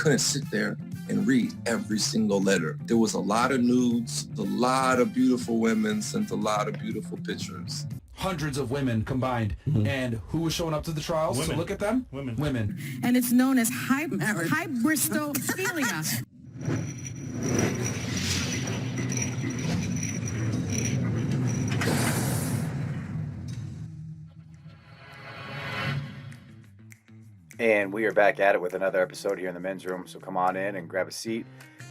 couldn't sit there and read every single letter. There was a lot of nudes, a lot of beautiful women, sent a lot of beautiful pictures. Hundreds of women combined. And who was showing up to the trials to look at them? Women. And it's known as Hybristophilia. And we are back at it with another episode here in the men's room. So come on in and grab a seat,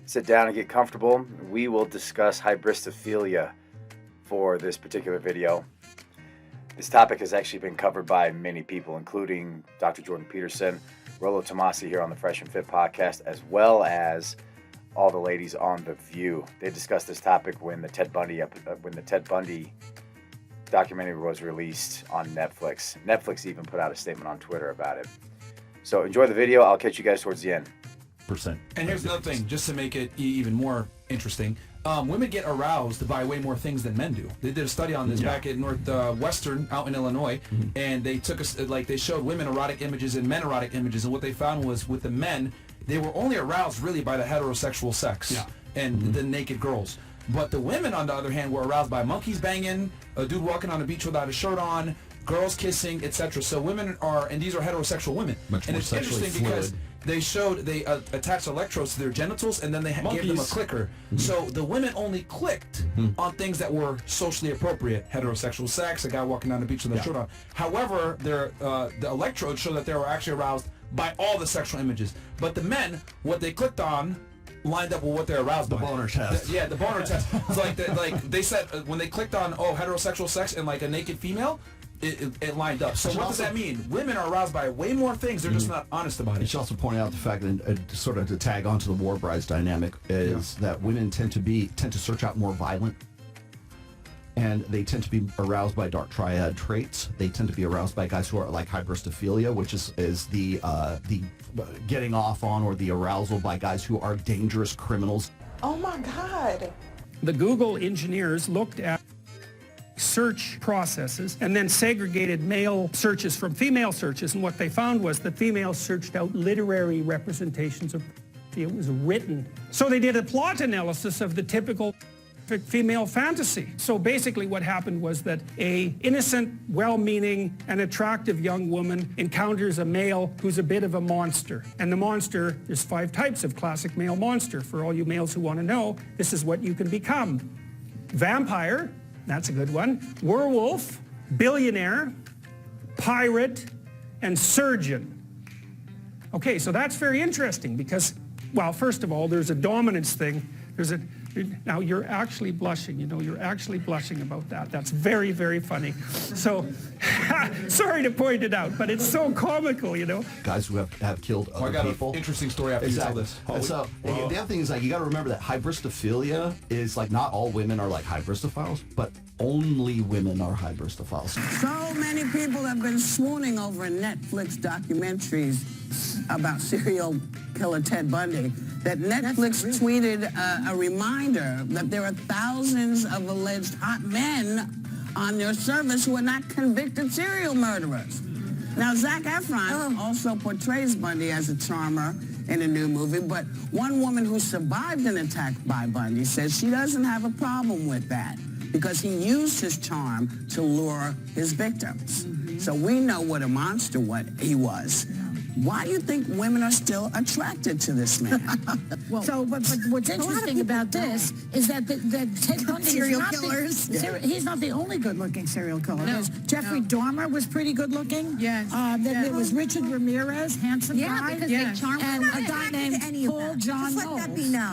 sit down and get comfortable. We will discuss hybristophilia for this particular video. This topic has actually been covered by many people, including Dr. Jordan Peterson, Rollo Tomasi here on the Fresh and Fit podcast, as well as all the ladies on The View. They discussed this topic when the Ted Bundy documentary was released on Netflix. Netflix even put out a statement on Twitter about it. So enjoy the video. I'll catch you guys towards the end. And here's another thing, just to make it even more interesting. Women get aroused by way more things than men do. They did a study on this back at Northwestern out in Illinois, and they took they showed women erotic images and men erotic images, and what they found was with the men, they were only aroused really by the heterosexual sex and the naked girls. But the women, on the other hand, were aroused by monkeys banging, a dude walking on the beach without a shirt on, girls kissing, etc. So women are, and these are heterosexual women. Much and more it's interesting sexually because fluid. they attached electrodes to their genitals, and then they gave them a clicker. So the women only clicked on things that were socially appropriate, heterosexual sex, a guy walking down the beach with a shirt on. However, the electrodes show that they were actually aroused by all the sexual images. But the men, what they clicked on lined up with what they're aroused by. The boner test. The boner test. It's like they said when they clicked on heterosexual sex and like a naked female, it lined up. So what does that mean? Women are aroused by way more things. They're just not honest about it. You should also point out the fact that sort of to tag onto the war brides dynamic is that women tend to search out more violent, and they tend to be aroused by dark triad traits. They tend to be aroused by guys who are like hybristophilia, which is the getting off on or the arousal by guys who are dangerous criminals. Oh my God. The Google engineers looked at search processes and then segregated male searches from female searches, and what they found was that females searched out literary representations of it was written. So they did a plot analysis of the typical female fantasy. So basically what happened was that a innocent, well-meaning, and attractive young woman encounters a male who's a bit of a monster. And the monster, there's 5 types of classic male monster. For all you males who want to know, this is what you can become. Vampire, that's a good one. Werewolf, billionaire, pirate, and surgeon. Okay, so that's very interesting because, well, first of all, there's a dominance thing. Now you're actually blushing, you're actually blushing about that. That's very, very funny. So, sorry to point it out, but it's so comical, Guys who have killed other I got people. an interesting story after you tell this. And so the other thing is, like, you got to remember that hybristophilia is like not all women are like hybristophiles, but only women are hybristophiles. So many people have been swooning over Netflix documentaries about serial killer Ted Bundy that Netflix tweeted a reminder that there are thousands of alleged hot men on their service who are not convicted serial murderers. Now, Zac Efron also portrays Bundy as a charmer in a new movie, but one woman who survived an attack by Bundy says she doesn't have a problem with that because he used his charm to lure his victims. So we know what a monster he was. Why do you think women are still attracted to this man? But what's interesting about this is that Ted Bundy serial killers. He's not the only good-looking serial killer. No, Jeffrey Dahmer was pretty good-looking. Yes. Then there was Richard Ramirez, handsome guy. because they charm And women. a guy named Paul John Knowles.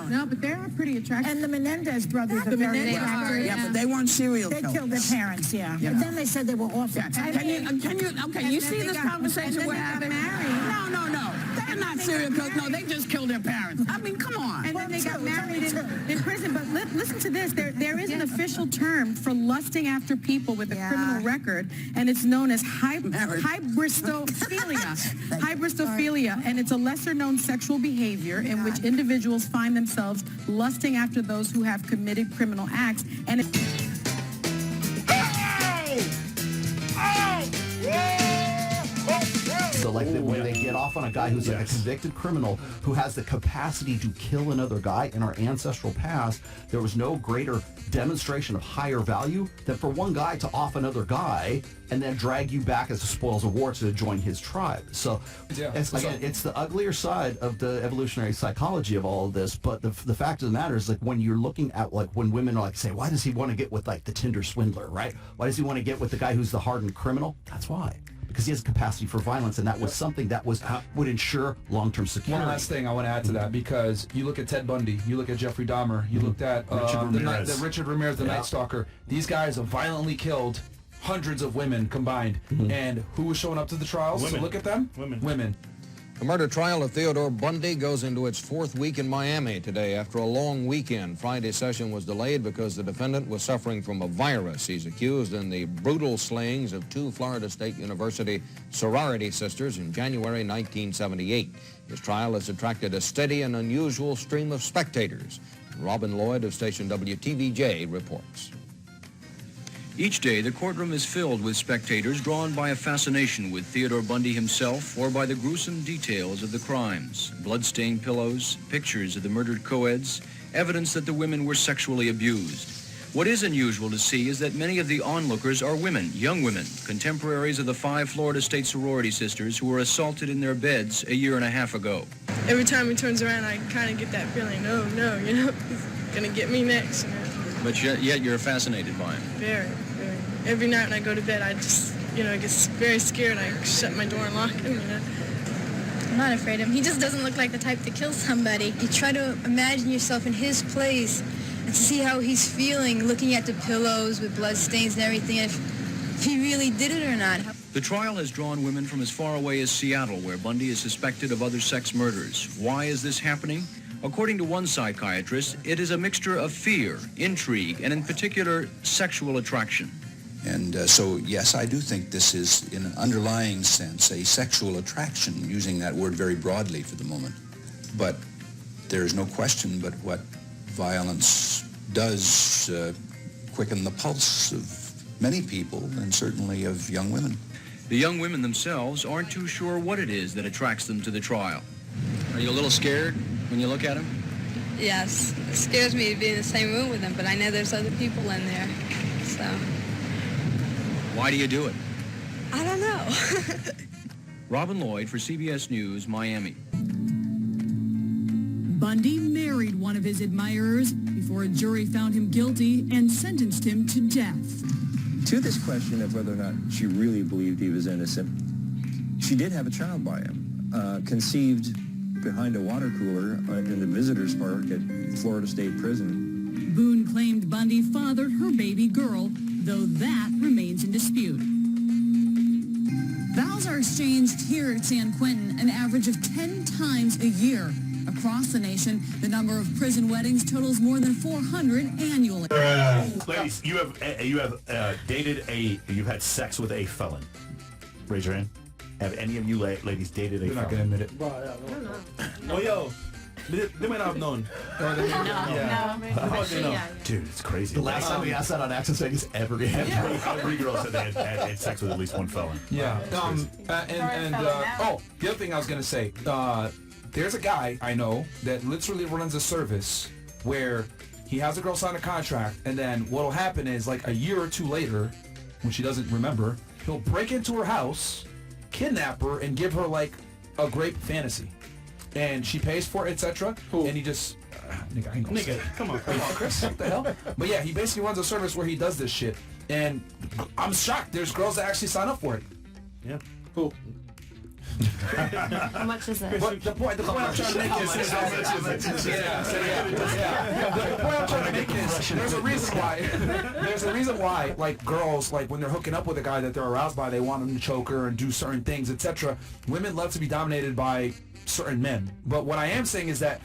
No, but they are pretty attractive. And the Menendez brothers are very Menendez attractive. are, Yeah, but they weren't serial They killers. killed their parents, yeah. But then they said they were awful. You see this conversation where got married. No. They're not serial killers. No, they just killed their parents. I mean, come on. And then they got married in prison. But listen to this. There is an official term for lusting after people with a criminal record, and it's known as hybristophilia. Hybristophilia, and it's a lesser-known sexual behavior in which individuals find themselves lusting after those who have committed criminal acts. And So like when they get off on a guy who's like a convicted criminal who has the capacity to kill another guy in our ancestral past, there was no greater demonstration of higher value than for one guy to off another guy and then drag you back as the spoils of war to join his tribe. So it's the uglier side of the evolutionary psychology of all of this, but the fact of the matter is, like, when you're looking at, like, when women are like, say, why does he want to get with like the Tinder swindler, right? Why does he want to get with the guy who's the hardened criminal? That's why. Because he has capacity for violence, and that was something that would ensure long-term security. One last thing I want to add to that, because you look at Ted Bundy, you look at Jeffrey Dahmer, you looked at Richard Ramirez, the Night Stalker. These guys have violently killed hundreds of women combined. And who was showing up to the trials? Women. So look at them. Women. The murder trial of Theodore Bundy goes into its fourth week in Miami today after a long weekend. Friday's session was delayed because the defendant was suffering from a virus. He's accused in the brutal slayings of two Florida State University sorority sisters in January 1978. His trial has attracted a steady and unusual stream of spectators. Robin Lloyd of station WTVJ reports. Each day, the courtroom is filled with spectators drawn by a fascination with Theodore Bundy himself or by the gruesome details of the crimes. Blood-stained pillows, pictures of the murdered co-eds, evidence that the women were sexually abused. What is unusual to see is that many of the onlookers are women, young women, contemporaries of the 5 Florida State sorority sisters who were assaulted in their beds a year and a half ago. Every time he turns around, I kind of get that feeling, oh no, you know, he's going to get me next. You know? But yet you're fascinated by him. Very. Every night when I go to bed, I just, you know, get very scared. I shut my door and lock him, you know. I'm not afraid of him. He just doesn't look like the type to kill somebody. You try to imagine yourself in his place and to see how he's feeling, looking at the pillows with blood stains and everything, if he really did it or not. The trial has drawn women from as far away as Seattle, where Bundy is suspected of other sex murders. Why is this happening? According to one psychiatrist, it is a mixture of fear, intrigue, and in particular, sexual attraction. And so, yes, I do think this is, in an underlying sense, a sexual attraction, using that word very broadly for the moment. But there is no question but what violence does quicken the pulse of many people, and certainly of young women. The young women themselves aren't too sure what it is that attracts them to the trial. Are you a little scared when you look at him? Yes, it scares me to be in the same room with him, but I know there's other people in there, so. Why do you do it? I don't know. Robin Lloyd for CBS News, Miami. Bundy married one of his admirers before a jury found him guilty and sentenced him to death. To this question of whether or not she really believed he was innocent, she did have a child by him, conceived behind a water cooler in the visitors park at Florida State Prison. Boone claimed Bundy fathered her baby girl, though that remains in dispute. Vows are exchanged here at San Quentin an average of 10 times a year. Across the nation, the number of prison weddings totals more than 400 annually. Ladies, you've had sex with a felon. Raise your hand. Have any of you ladies dated a felon? You're not going to admit it. Oh, yo. They might not have known. No. Dude, it's crazy. The last time we asked that on Access Vegas, every girl said they had sex with at least one felon. Yeah. The other thing I was going to say, there's a guy I know that literally runs a service where he has a girl sign a contract, and then what'll happen is, like, a year or two later, when she doesn't remember, he'll break into her house, kidnap her, and give her, like, a grape fantasy. And she pays for it, etc. And he just... nigga, come on, Chris. What the hell? But yeah, he basically runs a service where he does this shit. And I'm shocked. There's girls that actually sign up for it. Yeah. Cool. How much is it? But the point I'm trying to make is... The point I'm trying to make is there's a reason why, like, girls, like, when they're hooking up with a guy that they're aroused by, they want him to choke her and do certain things, etc. Women love to be dominated by certain men. But what I am saying is that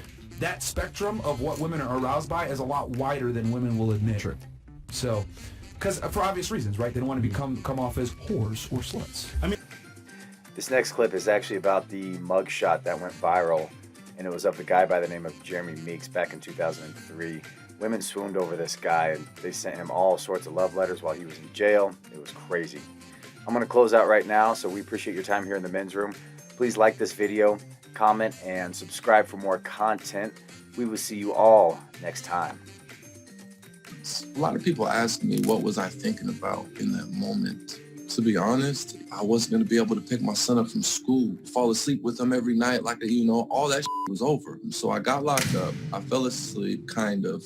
spectrum of what women are aroused by is a lot wider than women will admit. True. So, because for obvious reasons, right? They don't want to come off as whores or sluts. I mean, this next clip is actually about the mugshot that went viral, and it was of the guy by the name of Jeremy Meeks back in 2003. Women swooned over this guy, and they sent him all sorts of love letters while he was in jail. It was crazy. I'm going to close out right now, so we appreciate your time here in the men's room. Please like this video, comment, and subscribe for more content. We will see you all next time. A lot of people ask me what was I thinking about in that moment. To be honest, I wasn't going to be able to pick my son up from school, fall asleep with him every night, like, all that was over. So I got locked up. I fell asleep, kind of.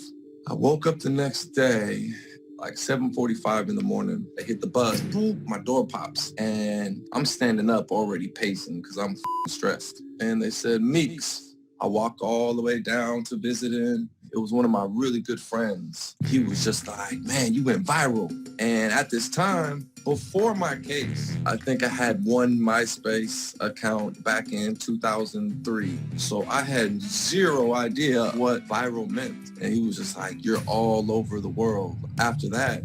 I woke up the next day, like 7:45 in the morning. I hit the buzz, boom, my door pops, and I'm standing up already pacing because I'm stressed. And they said, Meeks. I walk all the way down to visit him. It was one of my really good friends. He was just like, man, you went viral. And at this time, before my case, I think I had one MySpace account back in 2003. So I had zero idea what viral meant. And he was just like, you're all over the world. After that,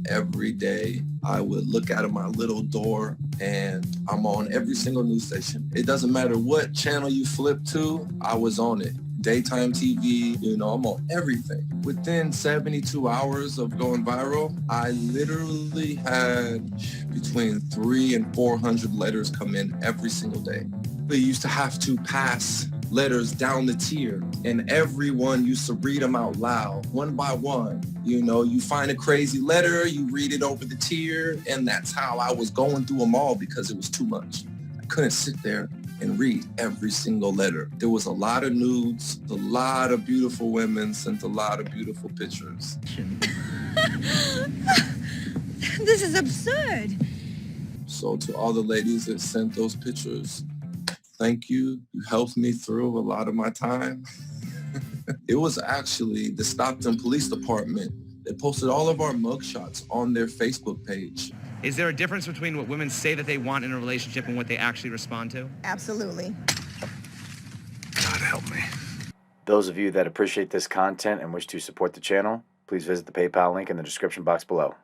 every day I would look out of my little door and I'm on every single news station. It doesn't matter what channel you flip to, I was on it. Daytime TV, I'm on everything. Within 72 hours of going viral, I literally had between 300 and 400 letters come in every single day. We used to have to pass letters down the tier, and everyone used to read them out loud, one by one. You find a crazy letter, you read it over the tier, and that's how I was going through them all because it was too much. I couldn't sit there and read every single letter. There was a lot of nudes, a lot of beautiful women sent a lot of beautiful pictures. This is absurd. So to all the ladies that sent those pictures, thank you. You helped me through a lot of my time. It was actually the Stockton Police Department that posted all of our mugshots on their Facebook page. Is there a difference between what women say that they want in a relationship and what they actually respond to? Absolutely. God help me. Those of you that appreciate this content and wish to support the channel, please visit the PayPal link in the description box below.